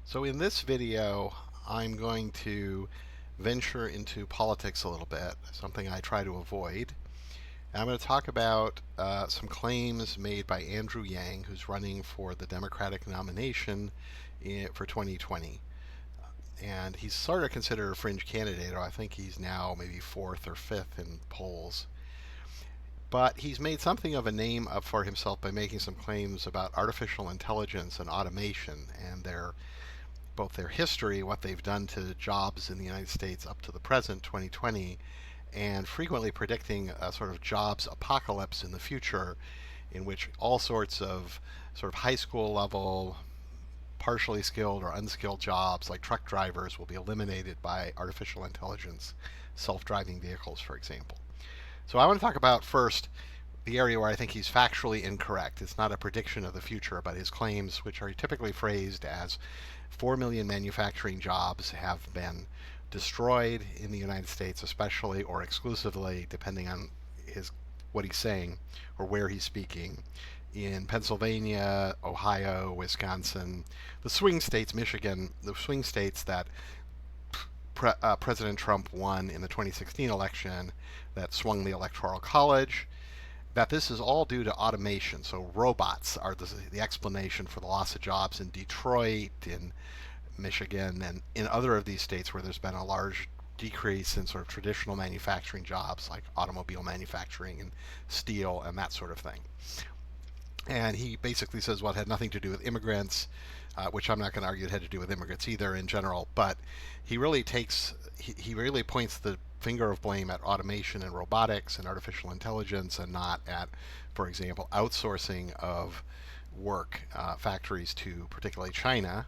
So in this video, I'm going to venture into politics a little bit, something I try to avoid. And I'm going to talk about some claims made by Andrew Yang, who's running for the Democratic nomination for 2020. And he's sort of considered a fringe candidate, or I think he's now maybe fourth or fifth in polls. But he's made something of a name up for himself by making some claims about artificial intelligence and automation and both their history, what they've done to jobs in the United States up to the present, 2020, and frequently predicting a sort of jobs apocalypse in the future in which all sorts of sort of high school level, partially skilled or unskilled jobs like truck drivers will be eliminated by artificial intelligence, self-driving vehicles, for example. So I want to talk about first the area where I think he's factually incorrect. It's not a prediction of the future, but his claims, which are typically phrased as 4 million manufacturing jobs have been destroyed in the United States, especially or exclusively, depending on what he's saying or where he's speaking, in Pennsylvania, Ohio, Wisconsin, the swing states, Michigan, the swing states that President Trump won in the 2016 election that swung the Electoral College, that this is all due to automation. So robots are the explanation for the loss of jobs in Detroit, in Michigan, and in other of these states where there's been a large decrease in sort of traditional manufacturing jobs like automobile manufacturing and steel and that sort of thing. And he basically says, well, it had nothing to do with immigrants, which I'm not going to argue it had to do with immigrants either in general, but he really points the finger of blame at automation and robotics and artificial intelligence and not at, for example, outsourcing of work, factories to particularly China.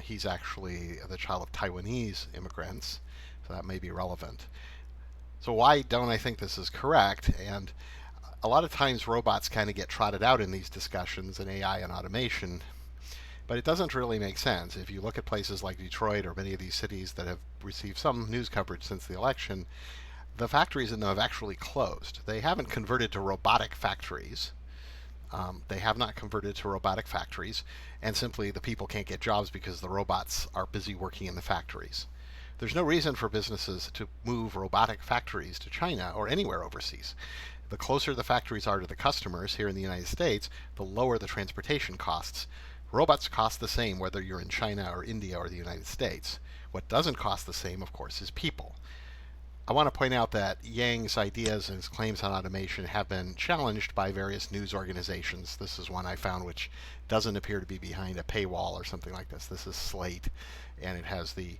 He's actually the child of Taiwanese immigrants, so that may be relevant. So why don't I think this is correct? And a lot of times robots kind of get trotted out in these discussions in AI and automation, but it doesn't really make sense. If you look at places like Detroit or many of these cities that have received some news coverage since the election, the factories in them have actually closed. They haven't converted to robotic factories. They have not converted to robotic factories, and simply the people can't get jobs because the robots are busy working in the factories. There's no reason for businesses to move robotic factories to China or anywhere overseas. The closer the factories are to the customers here in the United States, the lower the transportation costs. Robots cost the same whether you're in China or India or the United States. What doesn't cost the same, of course, is people. I want to point out that Yang's ideas and his claims on automation have been challenged by various news organizations. This is one I found which doesn't appear to be behind a paywall or something like this. This is Slate, and it has the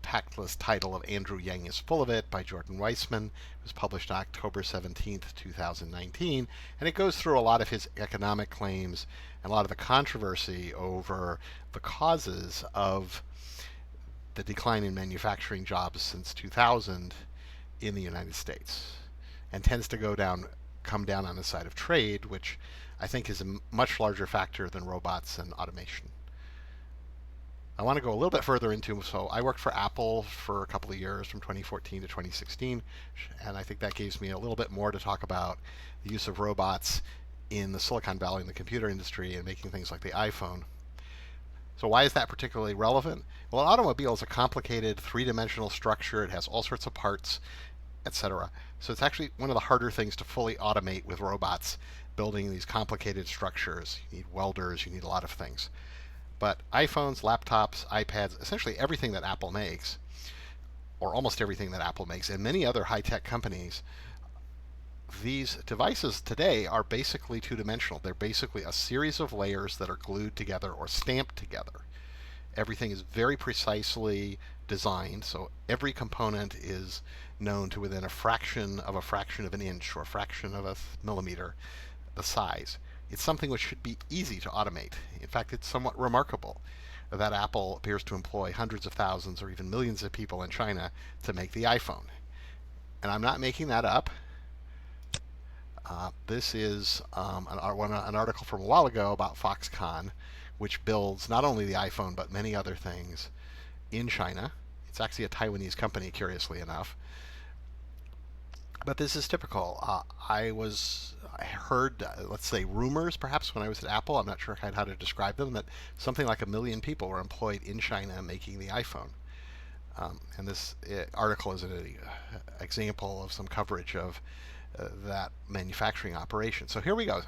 tactless title of Andrew Yang is Full of It by Jordan Weissman. It was published on October 17th, 2019, and it goes through a lot of his economic claims and a lot of the controversy over the causes of the decline in manufacturing jobs since 2000 in the United States, and tends to come down on the side of trade, which I think is a much larger factor than robots and automation. I want to go a little bit further into, so I worked for Apple for a couple of years from 2014 to 2016, and I think that gives me a little bit more to talk about the use of robots in the Silicon Valley in the computer industry and making things like the iPhone. So why is that particularly relevant? Well, an automobile is a complicated three-dimensional structure. It has all sorts of parts, etc. So it's actually one of the harder things to fully automate with robots, building these complicated structures. You need welders, you need a lot of things. But iPhones, laptops, iPads, essentially everything that Apple makes, or almost everything that Apple makes, and many other high-tech companies, these devices today are basically two-dimensional. They're basically a series of layers that are glued together or stamped together. Everything is very precisely designed, so every component is known to within a fraction of an inch or a fraction of a millimeter, the size. It's something which should be easy to automate. In fact, it's somewhat remarkable that Apple appears to employ hundreds of thousands or even millions of people in China to make the iPhone. And I'm not making that up. This is an article from a while ago about Foxconn, which builds not only the iPhone but many other things in China. It's actually a Taiwanese company, curiously enough. But this is typical. I heard, let's say, rumors perhaps when I was at Apple. I'm not sure how to describe them. That something like 1 million people were employed in China making the iPhone. And this article is an example of some coverage of that manufacturing operation. So here we go.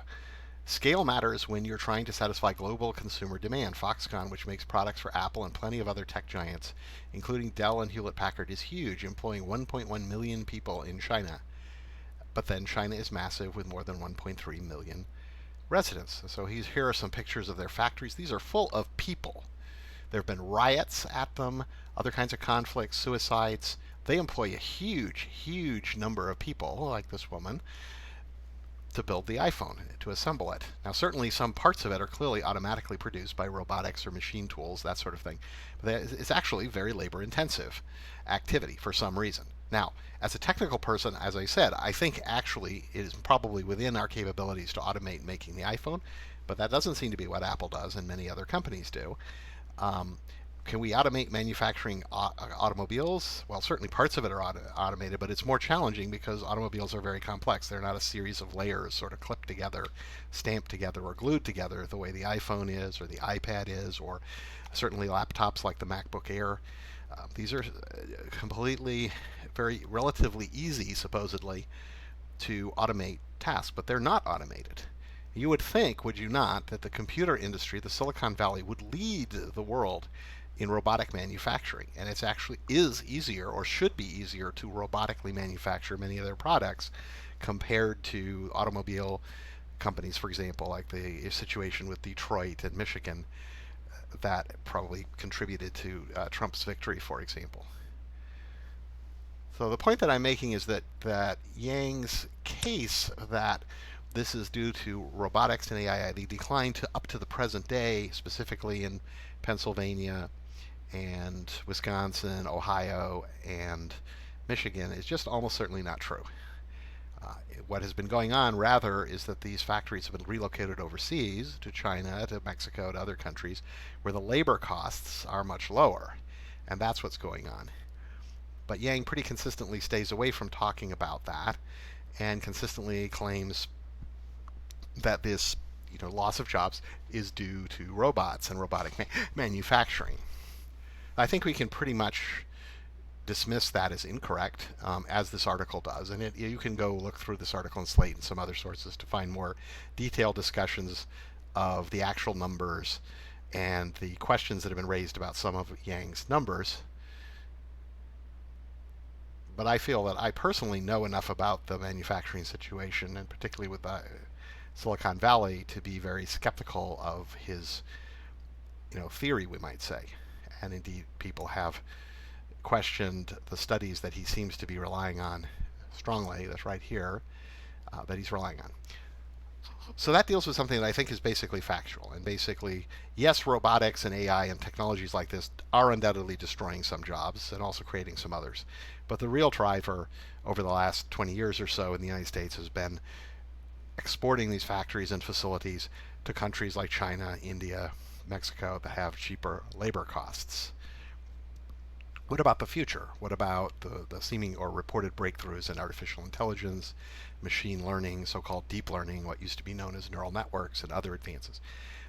Scale matters when you're trying to satisfy global consumer demand. Foxconn, which makes products for Apple and plenty of other tech giants, including Dell and Hewlett Packard, is huge, employing 1.1 million people in China. But then China is massive with more than 1.3 million residents. So here are some pictures of their factories. These are full of people. There have been riots at them, other kinds of conflicts, suicides. They employ a huge, huge number of people, like this woman, to build the iPhone, to assemble it. Now, certainly some parts of it are clearly automatically produced by robotics or machine tools, that sort of thing. But it's actually very labor intensive activity for some reason. Now, as a technical person, as I said, I think actually it is probably within our capabilities to automate making the iPhone, but that doesn't seem to be what Apple does and many other companies do. Um, can we automate manufacturing automobiles? Well, certainly parts of it are automated, but it's more challenging because automobiles are very complex. They're not a series of layers sort of clipped together, stamped together, or glued together the way the iPhone is, or the iPad is, or certainly laptops like the MacBook Air. These are completely, very relatively easy, supposedly, to automate tasks, but they're not automated. You would think, would you not, that the computer industry, the Silicon Valley, would lead the world in robotic manufacturing, and it actually is easier, or should be easier, to robotically manufacture many of their products compared to automobile companies, for example, like the situation with Detroit and Michigan that probably contributed to Trump's victory, for example. So the point that I'm making is that Yang's case that this is due to robotics and AI, the decline to up to the present day, specifically in Pennsylvania and Wisconsin, Ohio, and Michigan, is just almost certainly not true. What has been going on, rather, is that these factories have been relocated overseas to China, to Mexico, to other countries, where the labor costs are much lower. And that's what's going on. But Yang pretty consistently stays away from talking about that and consistently claims that this loss of jobs is due to robots and robotic manufacturing. I think we can pretty much dismiss that as incorrect, as this article does. And you can go look through this article in Slate and some other sources to find more detailed discussions of the actual numbers and the questions that have been raised about some of Yang's numbers. But I feel that I personally know enough about the manufacturing situation, and particularly with Silicon Valley, to be very skeptical of his, theory, we might say. And indeed, people have questioned the studies that he seems to be relying on strongly. That's right here, that he's relying on. So that deals with something that I think is basically factual. And basically, yes, robotics and AI and technologies like this are undoubtedly destroying some jobs and also creating some others. But the real driver over the last 20 years or so in the United States has been exporting these factories and facilities to countries like China, India, Mexico that have cheaper labor costs. What about the future? What about the seeming or reported breakthroughs in artificial intelligence, machine learning, so-called deep learning, what used to be known as neural networks, and other advances?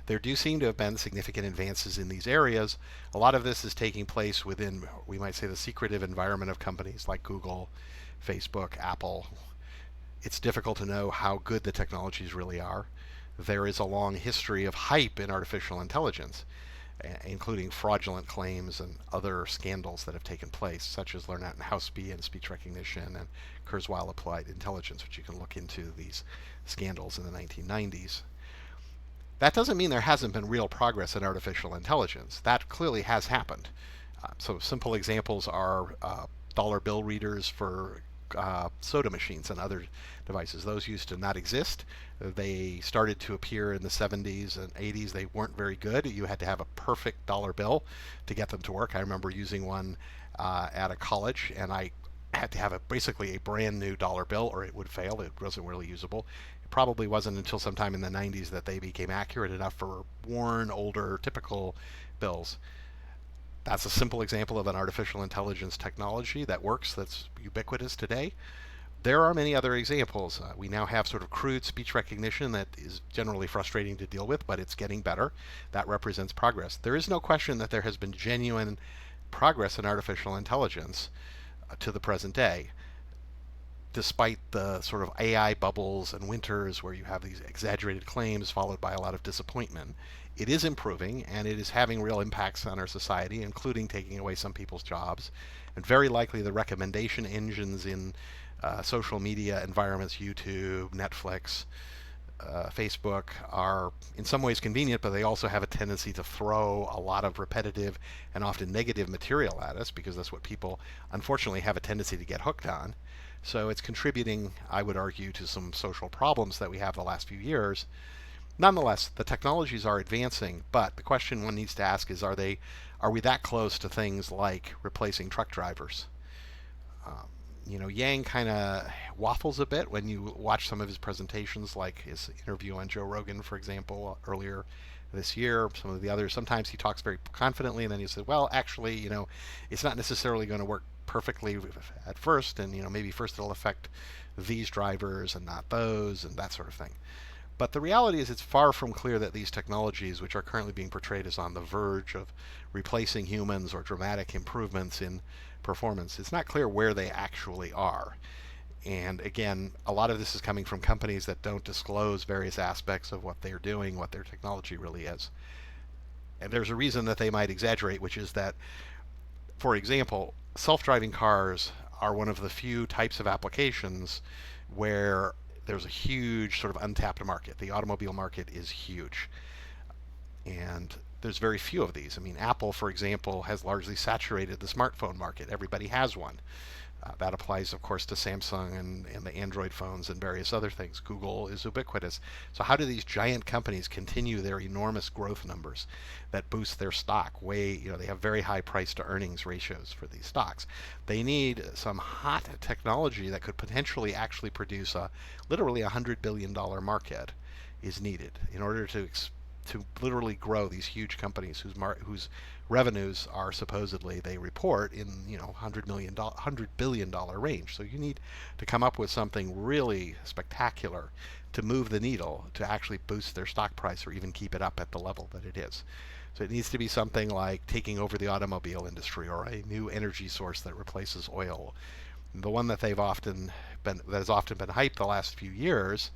There do seem to have been significant advances in these areas. A lot of this is taking place within, we might say, the secretive environment of companies like Google, Facebook, Apple. It's difficult to know how good the technologies really are. There is a long history of hype in artificial intelligence, including fraudulent claims and other scandals that have taken place, such as Lernout-Haussby and speech recognition and Kurzweil applied intelligence, which you can look into these scandals in the 1990s. That doesn't mean there hasn't been real progress in artificial intelligence. That clearly has happened. So simple examples are dollar bill readers for soda machines and other devices. Those used to not exist. They started to appear in the 70s and 80s. They weren't very good. You had to have a perfect dollar bill to get them to work. I remember using one at a college, and I had to have basically a brand new dollar bill or it would fail. It wasn't really usable. It probably wasn't until sometime in the 90s that they became accurate enough for worn, older, typical bills. That's a simple example of an artificial intelligence technology that works, that's ubiquitous today. There are many other examples. We now have sort of crude speech recognition that is generally frustrating to deal with, but it's getting better. That represents progress. There is no question that there has been genuine progress in artificial intelligence to the present day, despite the sort of AI bubbles and winters where you have these exaggerated claims followed by a lot of disappointment. It is improving, and it is having real impacts on our society, including taking away some people's jobs. And very likely the recommendation engines in social media environments, YouTube, Netflix, Facebook, are in some ways convenient, but they also have a tendency to throw a lot of repetitive and often negative material at us because that's what people unfortunately have a tendency to get hooked on. So it's contributing, I would argue, to some social problems that we have the last few years. Nonetheless, the technologies are advancing, but the question one needs to ask is, are we that close to things like replacing truck drivers? Yang kind of waffles a bit when you watch some of his presentations, like his interview on Joe Rogan, for example, earlier this year. Some of the others, sometimes he talks very confidently, and then he says, well, actually, it's not necessarily going to work perfectly at first, and maybe first it'll affect these drivers and not those, and that sort of thing. But the reality is it's far from clear that these technologies, which are currently being portrayed as on the verge of replacing humans or dramatic improvements in performance, it's not clear where they actually are. And again, a lot of this is coming from companies that don't disclose various aspects of what they're doing, what their technology really is. And there's a reason that they might exaggerate, which is that, for example, self-driving cars are one of the few types of applications where there's a huge sort of untapped market. The automobile market is huge. And there's very few of these. I mean, Apple, for example, has largely saturated the smartphone market. Everybody has one. That applies, of course, to Samsung and the Android phones and various other things. Google is ubiquitous. So how do these giant companies continue their enormous growth numbers that boost their stock? They have very high price to earnings ratios for these stocks. They need some hot technology that could potentially actually produce literally $100 billion market is needed in order to literally grow these huge companies whose revenues are supposedly, they report, in $100 billion range. So you need to come up with something really spectacular to move the needle to actually boost their stock price or even keep it up at the level that it is. So it needs to be something like taking over the automobile industry or a new energy source that replaces oil. The one that has often been hyped the last few years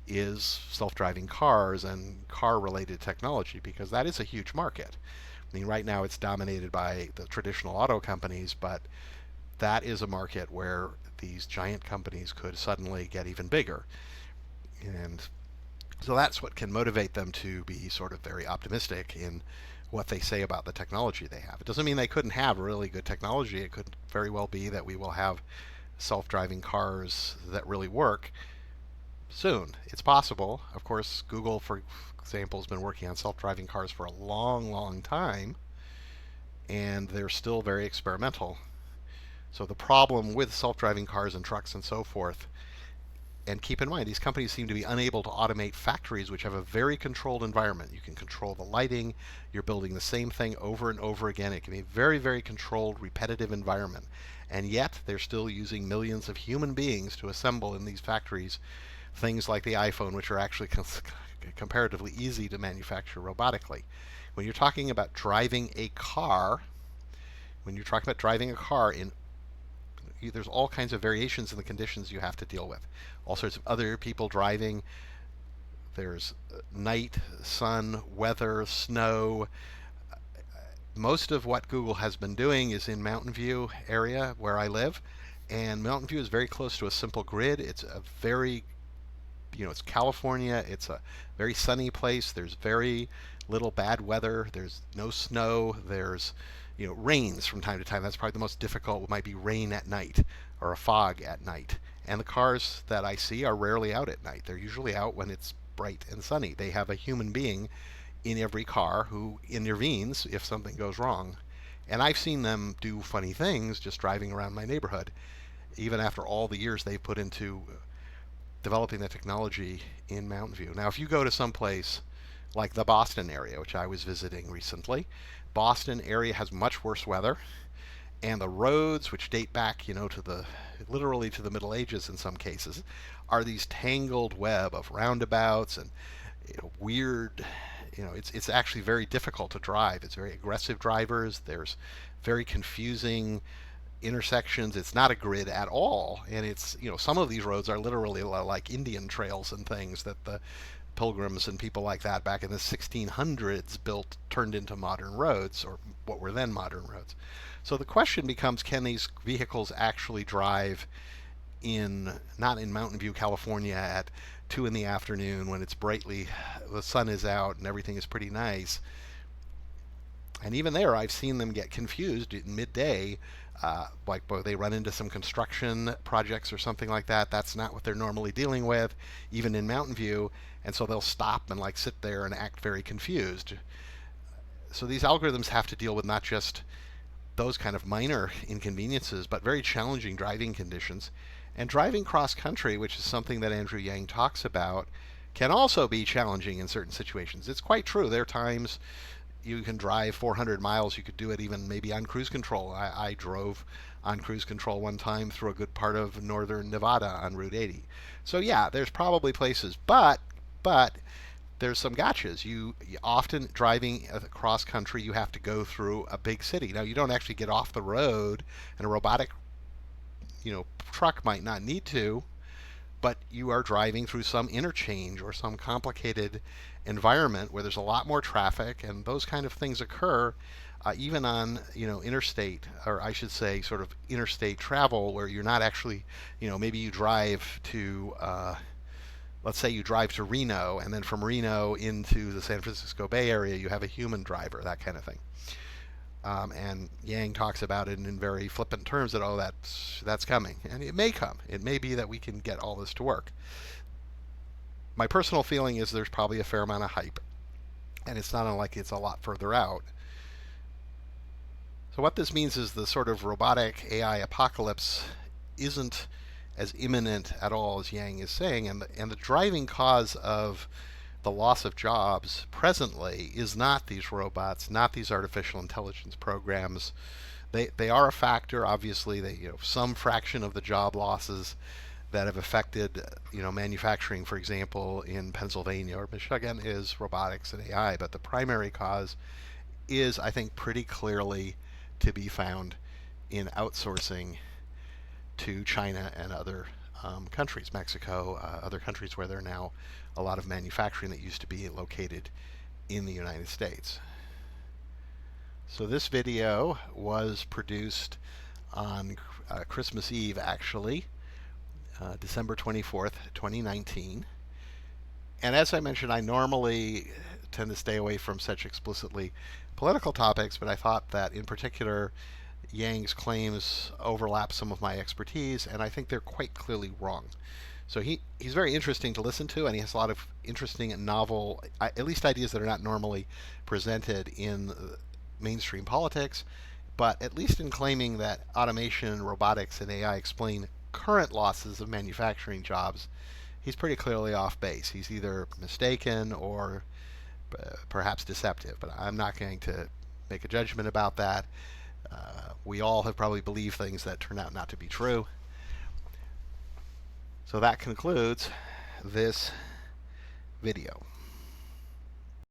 is self-driving cars and car-related technology, because that is a huge market. I mean, right now it's dominated by the traditional auto companies, but that is a market where these giant companies could suddenly get even bigger. And so that's what can motivate them to be sort of very optimistic in what they say about the technology they have. It doesn't mean they couldn't have really good technology. It could very well be that we will have self-driving cars that really work soon. It's possible. Of course, Google, for example, has been working on self-driving cars for a long, long time, and they're still very experimental. So the problem with self-driving cars and trucks and so forth, and keep in mind, these companies seem to be unable to automate factories which have a very controlled environment. You can control the lighting. You're building the same thing over and over again. It can be a very, very controlled, repetitive environment. And yet, they're still using millions of human beings to assemble in these factories things like the iPhone, which are actually comparatively easy to manufacture robotically. When you're talking about driving a car, there's all kinds of variations in the conditions you have to deal with. All sorts of other people driving. There's night, sun, weather, snow. Most of what Google has been doing is in Mountain View area where I live, and Mountain View is very close to a simple grid. It's California. It's a very sunny place. There's very little bad weather. There's no snow. There's rains from time to time. That's probably the most difficult. It might be rain at night or a fog at night. And the cars that I see are rarely out at night. They're usually out when it's bright and sunny. They have a human being in every car who intervenes if something goes wrong. And I've seen them do funny things just driving around my neighborhood, even after all the years they've put into developing the technology in Mountain View. Now, if you go to some place like the Boston area, which I was visiting recently, Boston area has much worse weather, And the roads, which date back, to literally to the Middle Ages in some cases, are these tangled web of roundabouts and weird. It's actually very difficult to drive. It's very aggressive drivers. There's very confusing intersections. It's not a grid at all, and it's some of these roads are literally like Indian trails and things that the pilgrims and people like that back in the 1600s turned into modern roads, or what were then modern roads. So the question becomes, can these vehicles actually drive not in Mountain View, California at 2 in the afternoon when the sun is out and everything is pretty nice. And even there, I've seen them get confused at midday, like they run into some construction projects or something like that. That's not what they're normally dealing with, even in Mountain View, and so they'll stop and sit there and act very confused. So these algorithms have to deal with not just those kind of minor inconveniences, but very challenging driving conditions. And driving cross country, which is something that Andrew Yang talks about, can also be challenging in certain situations. It's quite true. There are times you can drive 400 miles. You could do it even maybe on cruise control. I drove on cruise control one time through a good part of northern Nevada on Route 80. So yeah, there's probably places, but there's some gotchas. You often driving across country, you have to go through a big city. Now you don't actually get off the road, and a robotic, truck might not need to, but you are driving through some interchange or some complicated environment where there's a lot more traffic, and those kind of things occur even on interstate, or I should say sort of interstate travel, where you're not actually, maybe you drive to let's say you drive to Reno, and then from Reno into the San Francisco Bay Area, you have a human driver, that kind of thing. And Yang talks about it in very flippant terms that, that's coming. And it may come. It may be that we can get all this to work. My personal feeling is there's probably a fair amount of hype, and it's not unlikely it's a lot further out. So what this means is the sort of robotic AI apocalypse isn't as imminent at all as Yang is saying, and the driving cause of the loss of jobs presently is not these robots, not these artificial intelligence programs. They are a factor, obviously. Some fraction of the job losses that have affected manufacturing, for example, in Pennsylvania or Michigan, is robotics and AI. But the primary cause is, I think, pretty clearly to be found in outsourcing to China and other countries, Mexico, other countries where there are now a lot of manufacturing that used to be located in the United States. So this video was produced on Christmas Eve, actually, December 24th, 2019. And as I mentioned, I normally tend to stay away from such explicitly political topics, but I thought that in particular Yang's claims overlap some of my expertise, and I think they're quite clearly wrong. So he's very interesting to listen to, and he has a lot of interesting and novel, at least ideas that are not normally presented in mainstream politics, but at least in claiming that automation, robotics, and AI explain current losses of manufacturing jobs, he's pretty clearly off base. He's either mistaken or perhaps deceptive, but I'm not going to make a judgment about that. We all have probably believed things that turn out not to be true. So that concludes this video.